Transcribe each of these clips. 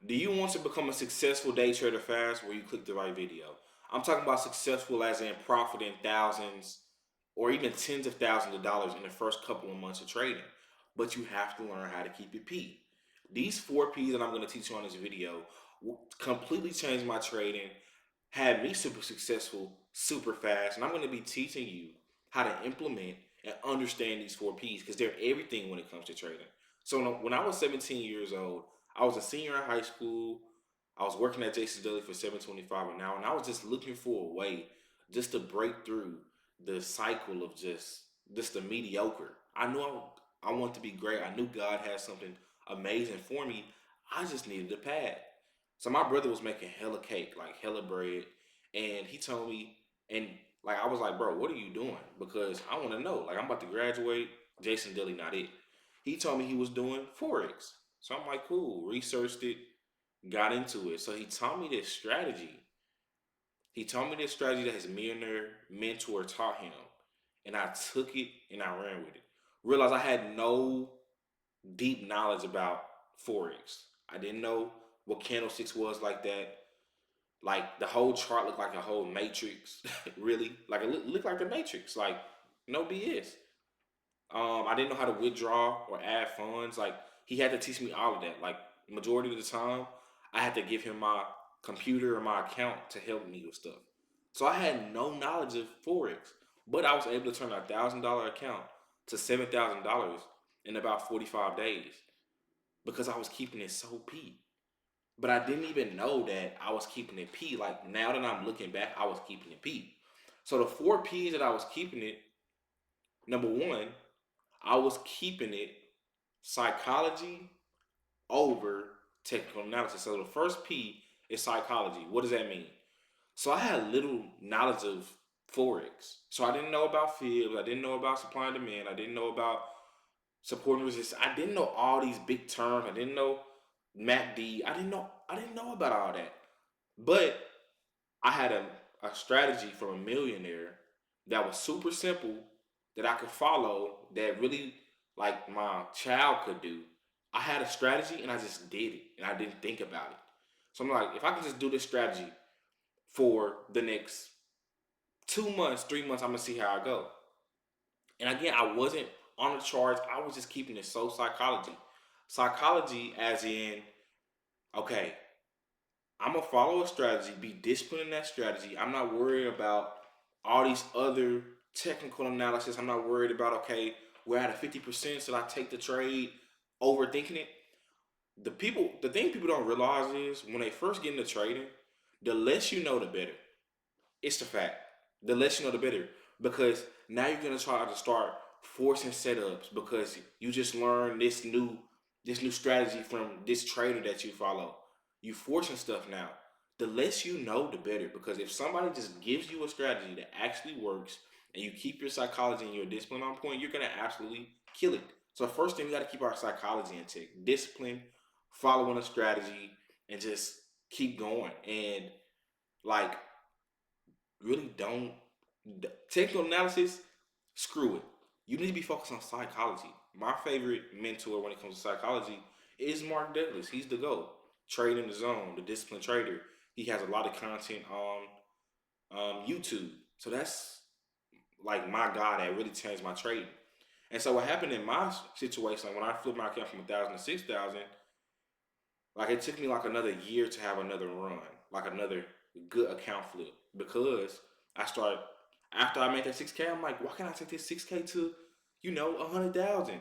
Do you want to become a successful day trader fast where you click the right video? I'm talking about successful as in profiting thousands or even tens of thousands of dollars in the first couple of months of trading. But you have to learn how to keep it P. These 4 P's that I'm going to teach you on this video will completely change my trading, had me super successful super fast, and I'm going to be teaching you how to implement and understand these 4 P's because they're everything when it comes to trading. So when I was 17 years old, I was a senior in high school. I was working at Jason's Deli for 725 an hour, and I was just looking for a way just to break through the cycle of just the mediocre. I knew I wanted to be great. I knew God had something amazing for me. I just needed a pad. So my brother was making hella cake, like hella bread, and he told me, and like I was like, bro, what are you doing? Because I want to know. Like I'm about to graduate. Jason Deli, not it. He told me he was doing forex. So I'm like, cool. Researched it, got into it. So he taught me this strategy. He taught me this strategy that his millionaire mentor taught him, and I took it and I ran with it. Realized I had no deep knowledge about forex. I didn't know what candlesticks was like that. Like the whole chart looked like a whole matrix, really. Like it looked like the matrix. Like no BS. I didn't know how to withdraw or add funds. Like he had to teach me all of that. Like majority of the time, I had to give him my computer or my account to help me with stuff. So I had no knowledge of forex, but I was able to turn $1,000 account to $7,000 in about 45 days because I was keeping it so P. But I didn't even know that I was keeping it P. Like now that I'm looking back, I was keeping it P. So the 4 P's that I was keeping it, number one, I was keeping it psychology over technical analysis. So the first P is psychology. What does that mean? So I had little knowledge of forex. So I didn't know about fibs. I didn't know about supply and demand. I didn't know about support and resistance. I didn't know all these big terms. I didn't know MACD. I didn't know about all that. But I had a strategy from a millionaire that was super simple that I could follow that really like my child could do. I had a strategy and I just did it and I didn't think about it. So I'm like, if I can just do this strategy for the next 2 months, 3 months, I'm gonna see how I go. And again, I wasn't on the charts. I was just keeping it so psychology. Psychology as in, okay, I'm gonna follow a strategy, be disciplined in that strategy. I'm not worried about all these other technical analysis. I'm not worried about okay, we're at a 50%, so I take the trade, overthinking it. The thing people don't realize is when they first get into trading, the less you know, the better. It's the fact. The less you know, the better. Because now you're gonna try to start forcing setups because you just learned this new strategy from this trader that you follow. You forcing stuff now. The less you know, the better. Because if somebody just gives you a strategy that actually works and you keep your psychology and your discipline on point, you're gonna absolutely kill it. So first thing we gotta keep our psychology in check. Discipline, following a strategy, and just keep going. And like really don't technical analysis, screw it. You need to be focused on psychology. My favorite mentor when it comes to psychology is Mark Douglas. He's the GOAT. Trade in the Zone, the disciplined trader. He has a lot of content on YouTube. So that's like my guy that really changed my trading. And so what happened in my situation, like when I flipped my account from 1,000 to 6,000, like it took me like another year to have another run, like another good account flip because I started after I made that 6K. I'm like, why can't I take this 6K to 100,000?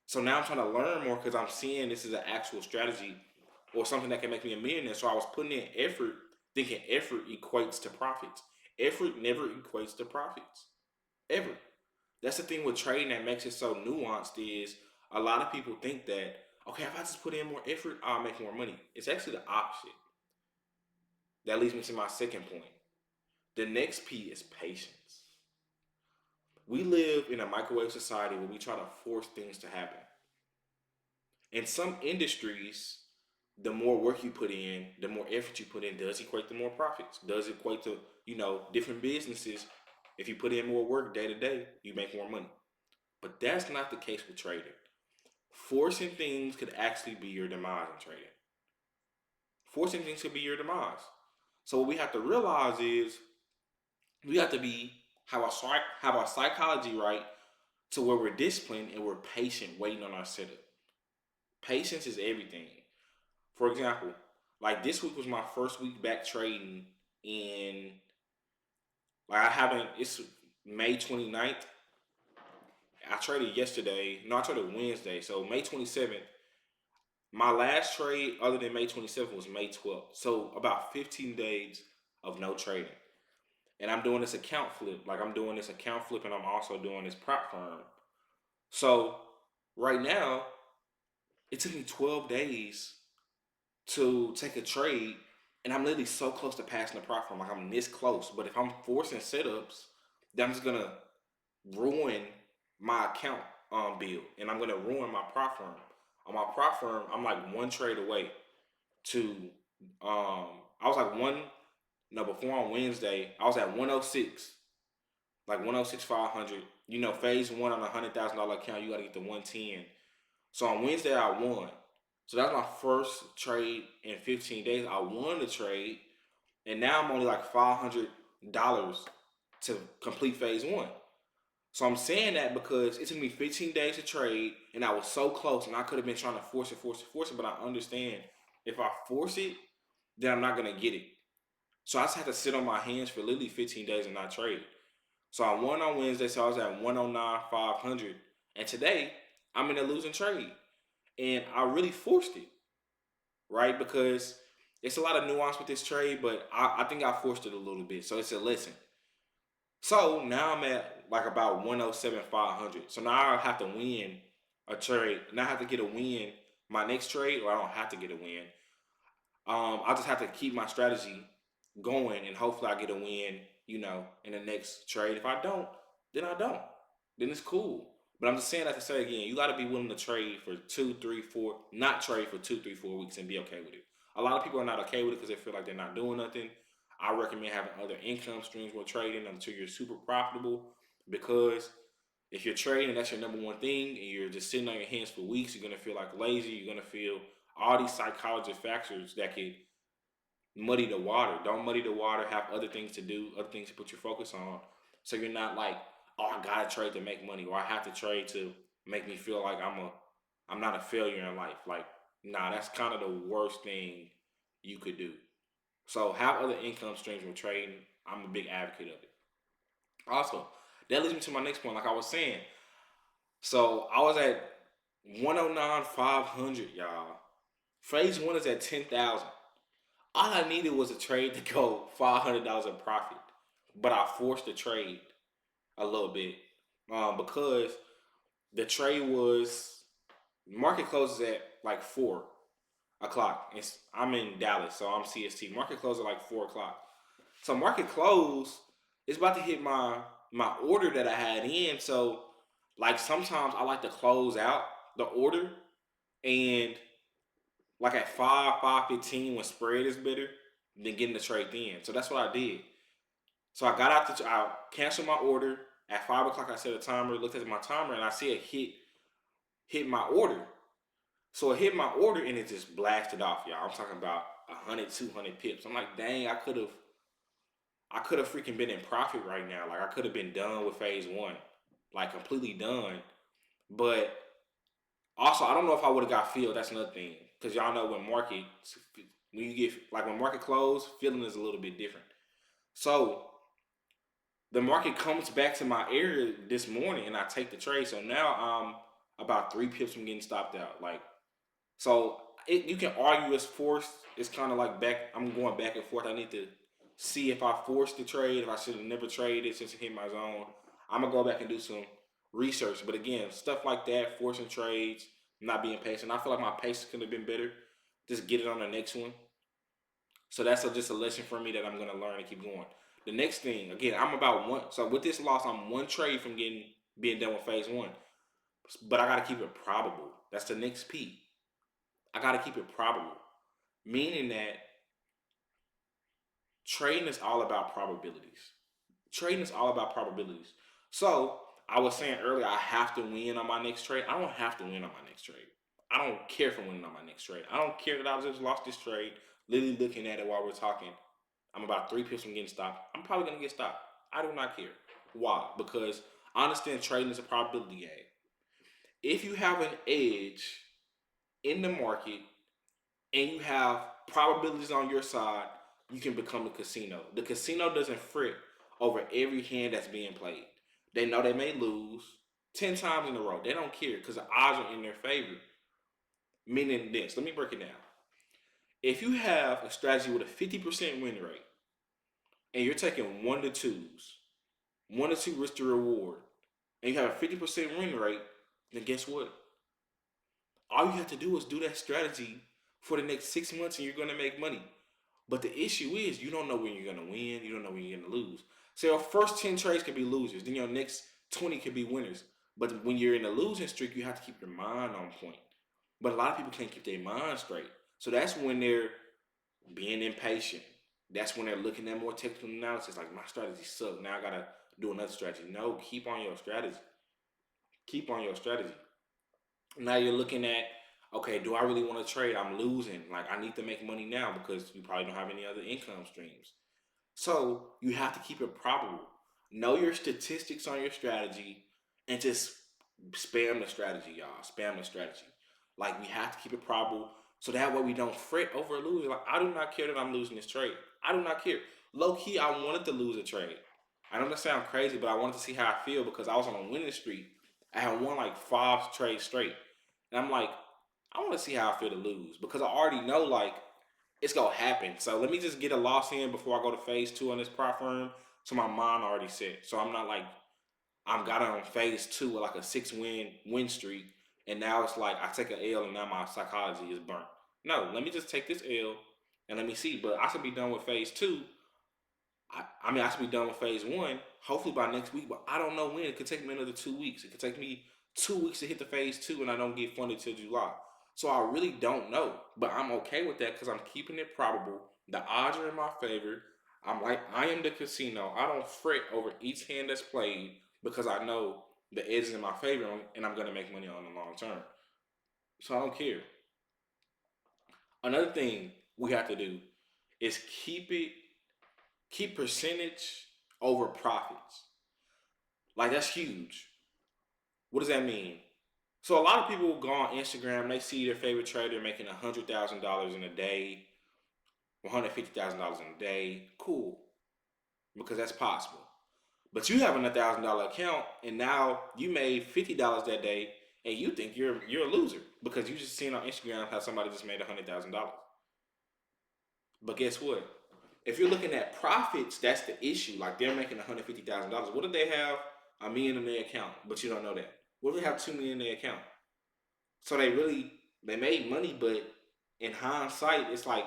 So now I'm trying to learn more because I'm seeing this is an actual strategy or something that can make me a millionaire. So I was putting in effort, thinking effort equates to profits. Effort never equates to profits ever. That's the thing with trading that makes it so nuanced is a lot of people think that okay, if I just put in more effort, I'll make more money. It's actually the opposite. That leads me to my second point. The next P is patience. We live in a microwave society where we try to force things to happen. In some industries, the more work you put in, the more effort you put in, does equate to more profits. Does equate to, different businesses. If you put in more work day to day, you make more money. But that's not the case with trading. Forcing things could actually be your demise in trading. Forcing things could be your demise. So what we have to realize is we have to be have our psychology right to where we're disciplined and we're patient, waiting on our setup. Patience is everything. For example, like this week was my first week back trading in like I haven't it's May 29th. I traded yesterday. No, I traded Wednesday. So May 27th. My last trade other than May 27th was May 12th. So about 15 days of no trading. And I'm doing this account flip. Like I'm doing this account flip and I'm also doing this prop firm. So right now, it took me 12 days to take a trade, and I'm literally so close to passing the prop firm. Like I'm this close. But if I'm forcing setups, then I'm just gonna ruin my account build, and I'm gonna ruin my prop firm. On my prop firm, I'm like one trade away to I was like one no before on Wednesday, I was at 106, like 106 500. You know, phase one on $100,000 account, you gotta get to 110. So on Wednesday I won. So that's my first trade in 15 days. I won the trade, and now I'm only like $500 to complete phase one. So I'm saying that because it took me 15 days to trade, and I was so close, and I could have been trying to force it. But I understand if I force it, then I'm not gonna get it. So I just had to sit on my hands for literally 15 days and not trade. So I won on Wednesday, so I was at 109 500, and today I'm in a losing trade, and I really forced it, right? Because it's a lot of nuance with this trade, but I think I forced it a little bit, so it's a lesson. So now I'm at like about 107 500. So now I have to win a trade. Now I have to get a win my next trade, or I don't have to get a win. I just have to keep my strategy going, and hopefully I get a win. You know, in the next trade. If I don't, then I don't. Then it's cool. But I'm just saying that to say again, you got to be willing to trade for 2, 3, 4, not trade for 2, 3, 4 weeks and be okay with it. A lot of people are not okay with it because they feel like they're not doing nothing. I recommend having other income streams while trading until you're super profitable, because if you're trading and that's your number one thing and you're just sitting on your hands for weeks, you're gonna feel like lazy. You're gonna feel all these psychology factors that could muddy the water. Don't muddy the water. Have other things to do, other things to put your focus on. So you're not like, oh, I gotta trade to make money, or I have to trade to make me feel like I'm not a failure in life. Like, nah, that's kind of the worst thing you could do. So have other income streams with trading. I'm a big advocate of it. Also, that leads me to my next point. Like I was saying, so I was at 109 500, y'all. Phase one is at 10,000. All I needed was a trade to go $500 in profit, but I forced the trade a little bit because the trade was market closes at like 4 o'clock. I'm in Dallas, so I'm CST. Market closes at like 4 o'clock. So market close is about to hit my order that I had in. So like sometimes I like to close out the order and like at 5, 5:15 when spread is better than getting the trade in. So that's what I did. So I got out I canceled my order at 5 o'clock. I set a timer, looked at my timer, and I see it hit my order. So it hit my order and it just blasted off, y'all. I'm talking about 100, 200 pips. I'm like, dang, I could have freaking been in profit right now. Like I could have been done with phase one, like completely done. But also, I don't know if I would have got filled. That's another thing, because y'all know when you get like when market close, feeling is a little bit different. So the market comes back to my area this morning, and I take the trade. So now I'm about 3 pips from getting stopped out. Like so, you can argue it's forced. It's kind of like back. I'm going back and forth. I need to see if I forced the trade. If I should have never traded since it hit my zone. I'm gonna go back and do some research. But again, stuff like that, forcing trades, not being patient. I feel like my patience could have been better. Just get it on the next one. So that's just a lesson for me that I'm gonna learn and keep going. The next thing, again, I'm about one. So with this loss, I'm one trade from being done with phase one. But I gotta keep it probable. That's the next P. I gotta keep it probable, meaning that trading is all about probabilities. Trading is all about probabilities. So I was saying earlier, I have to win on my next trade. I don't have to win on my next trade. I don't care for winning on my next trade. I don't care that I just lost this trade. literally looking at it while we're talking. I'm about 3 pips from getting stopped. I'm probably gonna get stopped. I do not care. Why? Because I understand trading is a probability game. If you have an edge in the market and you have probabilities on your side, you can become a casino. The casino doesn't fret over every hand that's being played. They know they may lose 10 times in a row. They don't care because the odds are in their favor. Meaning this, let me break it down. If you have a strategy with a 50% win rate and you're taking one to twos, 1 to 2 risk to reward, and you have a 50% win rate, then guess what? All you have to do is do that strategy for the next 6 months and you're going to make money. But the issue is you don't know when you're going to win, you don't know when you're going to lose. So your first 10 trades could be losers, then your next 20 could be winners. But when you're in a losing streak, you have to keep your mind on point. But a lot of people can't keep their mind straight. So that's when they're being impatient. That's when they're looking at more technical analysis. Like, my strategy sucks. Now I gotta do another strategy. No, keep on your strategy. Keep on your strategy. Now you're looking at, okay, do I really want to trade? I'm losing. Like, I need to make money now because you probably don't have any other income streams. So you have to keep it probable. Know your statistics on your strategy and just spam the strategy, y'all. Spam the strategy. Like, we have to keep it probable so that way we don't fret over losing. Like, I do not care that I'm losing this trade. I do not care. Low key, I wanted to lose a trade. I know that sounds crazy, but I wanted to see how I feel because I was on a winning streak. I had won like 5 trades straight. And I'm like, I want to see how I feel to lose because I already know like it's gonna happen. So let me just get a loss in before I go to phase 2 on this prop firm. So my mind already set. So I'm not like I'm got on phase 2 with like a 6 win streak, and now it's like I take an L and now my psychology is burnt. No, let me just take this L and let me see. But I should be done with phase 2. I mean, I should be done with phase 1 hopefully by next week, but I don't know when. It could take me another 2 weeks. It could take me 2 weeks to hit the phase 2, and I don't get funded till July. So I really don't know, but I'm okay with that because I'm keeping it probable. The odds are in my favor. I'm like, I am the casino. I don't fret over each hand that's played because I know the edge is in my favor and I'm gonna make money on the long term. So I don't care. Another thing we have to do is keep percentage over profits. Like, that's huge. What does that mean? So a lot of people will go on Instagram, they see their favorite trader making $100,000 in a day, $150,000 in a day. Cool, because that's possible. But you having $1,000 account and now you made $50 that day, and you think you're a loser because you just seen on Instagram how somebody just made $100,000. But guess what? If you're looking at profits, that's the issue. Like, they're making $150,000. What if they have a million in their account, but you don't know that? What if they have 2 million in their account? So they made money, but in hindsight, it's like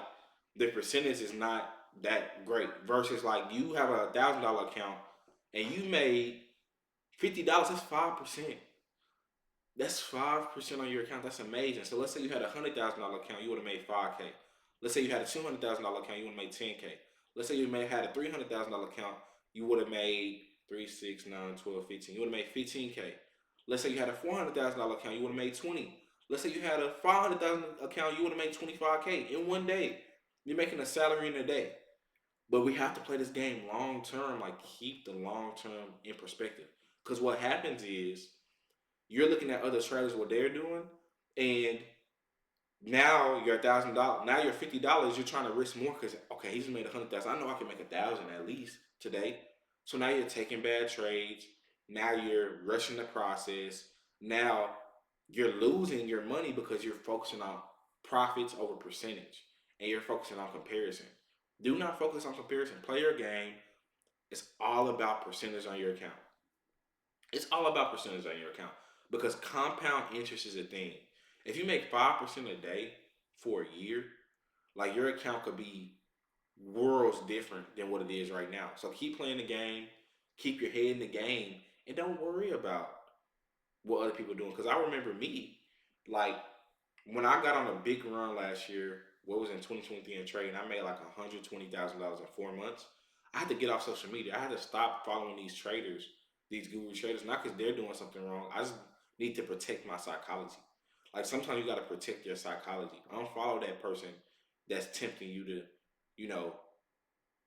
the percentage is not that great. Versus like you have $1,000 account and you made $50. That's 5%. That's 5% on your account. That's amazing. So let's say you had $100,000 account, you would have made 5K. Let's say you had a $200,000 account, you would have made 10K. Let's say you may have had a $300,000 account, you would have made 3, 6, 9, 12, 15. You would have made 15K. Let's say you had a $400,000 account, you would have made 20. Let's say you had a 500,000 account, you would have made 25K in one day. You're making a salary in a day. But we have to play this game long term, like keep the long term in perspective. Because what happens is you're looking at other traders what they're doing, and now you're $1,000. Now you're $50. You're trying to risk more because okay, he's made 100,000. I know I can make 1,000 at least today. So now you're taking bad trades. Now you're rushing the process. Now you're losing your money because you're focusing on profits over percentage, and you're focusing on comparison. Do not focus on comparison. Play your game. It's all about percentage on your account. It's all about percentage on your account because compound interest is a thing. If you make 5% a day for a year, like your account could be worlds different than what it is right now. So keep playing the game, keep your head in the game, and don't worry about what other people are doing. Because I remember me, like when I got on a big run last year, what was in 2023 in trading, I made like $120,000 in 4 months. I had to get off social media. I had to stop following these traders, these guru traders, not because they're doing something wrong. I just need to protect my psychology. Like sometimes you got to protect your psychology. Unfollow that person that's tempting you to, you know,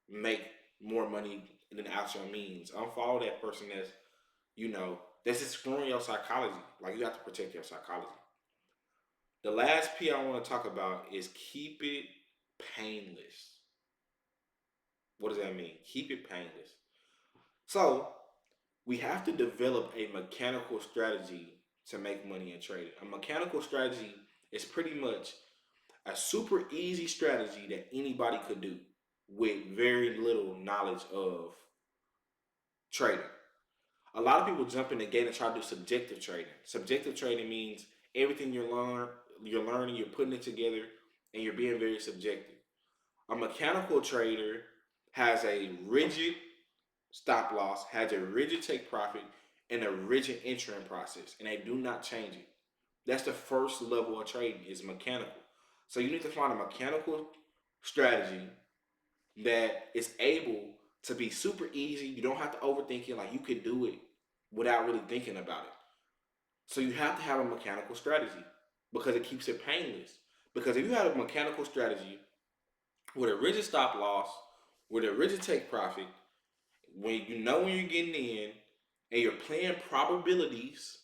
make more money than out your means. Unfollow that person that's, that's just screwing your psychology. Like, you have to protect your psychology. The last P I want to talk about is keep it painless. What does that mean? Keep it painless. So we have to develop a mechanical strategy to make money in trading. A mechanical strategy is pretty much a super easy strategy that anybody could do with very little knowledge of trading. A lot of people jump in the gate and try to do subjective trading. Subjective trading means everything you're learning, you're putting it together, and you're being very subjective. A mechanical trader has a rigid stop loss, has a rigid take profit, and a rigid entering process, and they do not change it. That's the first level of trading is mechanical. So you need to find a mechanical strategy that is able to be super easy. You don't have to overthink it. Like, you could do it without really thinking about it. So you have to have a mechanical strategy because it keeps it painless. Because if you have a mechanical strategy with a rigid stop loss, with a rigid take profit, when you know when you're getting in and you're playing probabilities,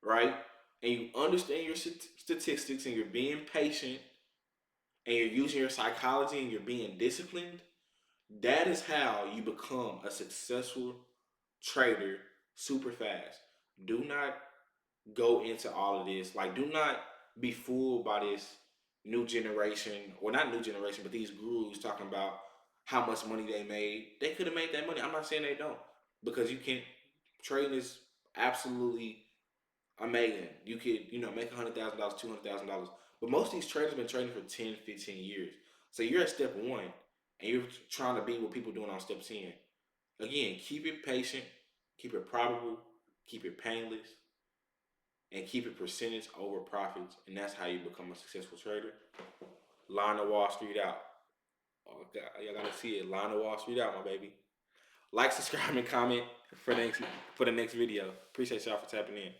right? And you understand your statistics and you're being patient and you're using your psychology and you're being disciplined, that is how you become a successful trader super fast. Do not go into all of this. Like, do not be fooled by this new generation, or not new generation, but these gurus talking about how much money they made. They could have made that money. I'm not saying they don't, because you can. Trading is absolutely amazing. You could, make $100,000, $200,000. But most of these traders have been trading for 10, 15 years. So you're at step one and you're trying to be what people doing on step 10. Again, keep it patient, keep it probable, keep it painless, and keep it percentage over profits. And that's how you become a successful trader. Line the Wall Street out. Oh, God, y'all gotta see it. Line the Wall Street out, my baby. Like, subscribe, and comment for the next video. Appreciate y'all for tapping in.